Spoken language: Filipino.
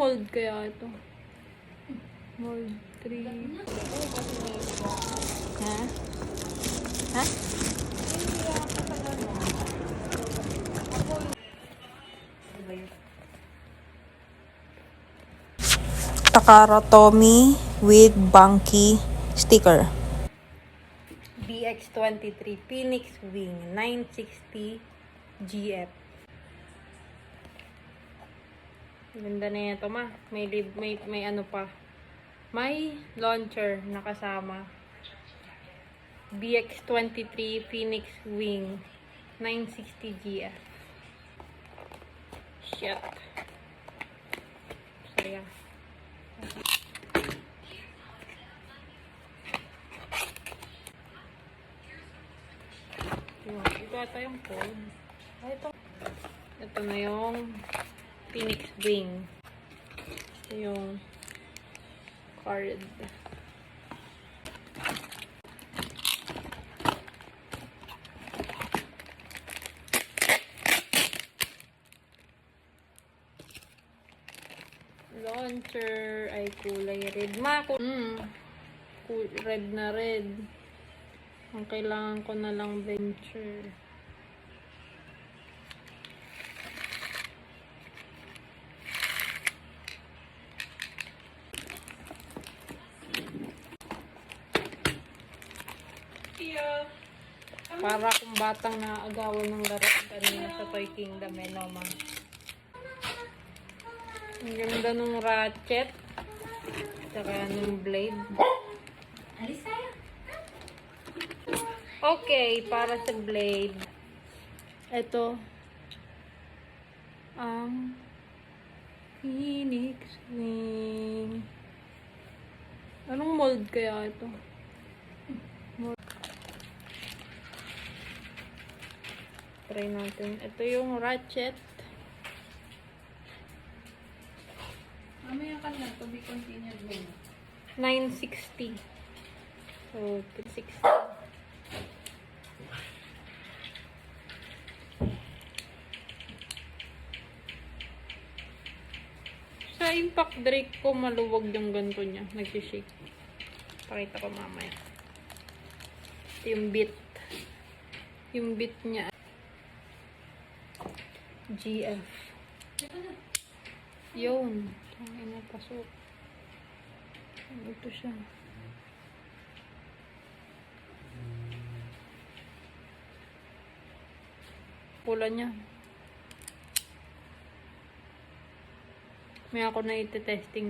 mold kaya ito? Mold 3. Ha? Ha? Takara Tommy with Banky sticker. BX23 Phoenix Wing 960 GF. Ganda na ito ma. May ano pa. May launcher na kasama. BX23 Phoenix Wing 960 GF. Shit. Saya. Ito ata yung code. Ito na yung Phoenix Wing. Ito yung card. Launcher ay kulay red. Red na red. Ang kailangan ko na lang venture. Para kung batang naagawan ng laro kanina sa Toy Kingdom, no, ma. Ang ganda nung ratchet. Saka nung blade. Okay, para sa blade. Ito. Ang Phoenix Wing. Anong mold kaya ito? Try natin. Ito yung ratchet. Mamaya ka na, to be continued mo. 960. So, 60. Sa impact brake ko, maluwag yung ganito niya. Nagsishake. Pakita ko mamaya. Ito yung bit. Yung bit niya. GF. Yun. Ang pasok. Ito siya. Pula niya. May ako na iti-testing.